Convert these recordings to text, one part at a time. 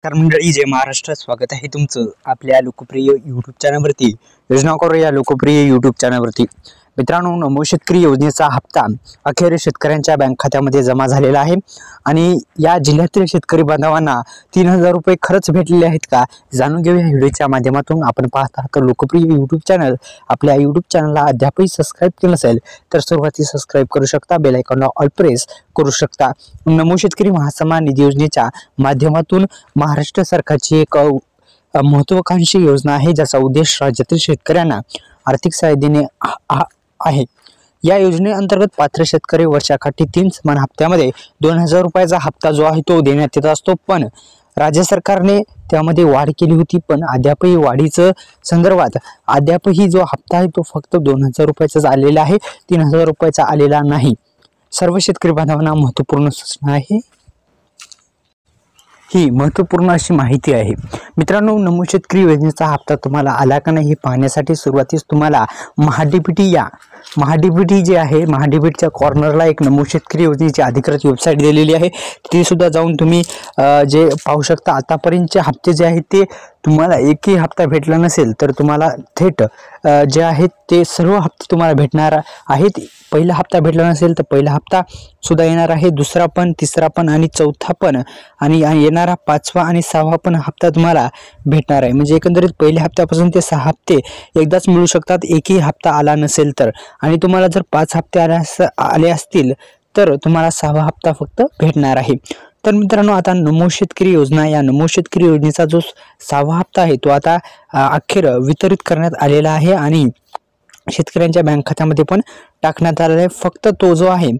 नमस्कार मंडळी, जय महाराष्ट्र. स्वागत आहे तुमचं आपल्या लोकप्रिय यूट्यूब चॅनलवरती. योजना करू या लोकप्रिय यूट्यूब चॅनलवरती. मित्रांनो, नमो शेतकरी योजनेचा हप्ता अखेर शेतकऱ्यांच्या बँक खात्यामध्ये जमा झालेला आहे आणि या जिल्ह्यातील शेतकरी बांधवांना 3000 रुपये खरंच भेटलेले आहेत का, जाणून घेऊया व्हिडिओच्या माध्यमातून. आपण पाहत आहात लोकप्रिय यूट्यूब चॅनल. आपल्या यूट्यूब चॅनलला अद्यापही सबस्क्राईब केलं नसेल तर सुरुवातीला सबस्क्राईब करू शकता, बेल आयकॉनला ऑल प्रेस करू शकता. नमो शेतकरी महासन्मान निधी योजनेच्या माध्यमातून महाराष्ट्र सरकारची एक महत्त्वाकांक्षी योजना आहे, ज्याचा उद्देश राज्यातील शेतकऱ्यांना आर्थिक सहाय्य देणे आहे. या योजनेअंतर्गत पात्र शेतकरी वर्षाकाठी 3 समान हप्त्यामध्ये 2000 रुपयाचा हप्ता जो आहे तो देण्यात येत असतो. पण राज्य सरकारने त्यामध्ये वाढ केली होती, पण अद्यापही वाढीचं संदर्भात अद्यापही जो हप्ता आहे तो फक्त 2000 रुपयाचाच आलेला आहे, 3000 रुपयाचा आलेला नाही. सर्व शेतकरी बांधवांना महत्त्वपूर्ण सूचना आहे, ही महत्त्वपूर्ण अशी माहिती आहे. मित्रांनो, नमो शेतकरी योजनेचा हप्ता तुम्हाला आला का नाही हे पाहण्यासाठी सुरुवातीस तुम्हाला महाडीबीटी जे आहे, महाडीबीटीच्या कॉर्नरला एक नमो शेतकरी योजनेची अधिकृत वेबसाईट दिलेली आहे. तिथे सुद्धा जाऊन तुम्ही जे पाहू शकता. आतापर्यंतचे हप्ते जे आहेत ते तुम्हाला एकही हप्ता भेटला नसेल तर तुम्हाला थेट जे आहेत ते सर्व हप्ते तुम्हाला भेटणार आहेत. पहिला हप्ता भेटला नसेल तर पहिला हप्ता सुद्धा येणार आहे, दुसरा पण, तिसरा पण आणि चौथा पण, आणि येणारा 5वा आणि 6वा पण हप्ता तुम्हाला भेटणार आहे. म्हणजे एकंदरीत पहिल्या हप्त्यापासून ते 6 हप्ते एकदाच मिळू शकतात, एकही हप्ता आला नसेल तर. आणि तुम्हाला जर 5 हप्ते आले असतील तर तुम्हाला 6वा हप्ता फक्त भेटणार आहे. तर मित्रांनो, आता नमो शेतकरी योजना, या नमो शेतकरी योजनेचा जो 6वा हप्ता आहे तो आता अखेर वितरित करण्यात आलेला आहे आणि शेतकऱ्यांच्या बँक खात्यामध्ये पण टाकण्यात आलेला आहे. फक्त तो जो आहे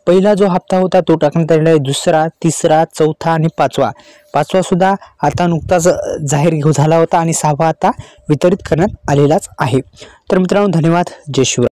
पहिला जो हप्ता होता तो टाकण्यात आलेला आहे, दुसरा, तिसरा, चौथा आणि 5वा सुद्धा आता नुकताच जाहीर झाला होता आणि 6वा आता वितरित करण्यात आलेलाच आहे. तर मित्रांनो, धन्यवाद. जय शिवराय.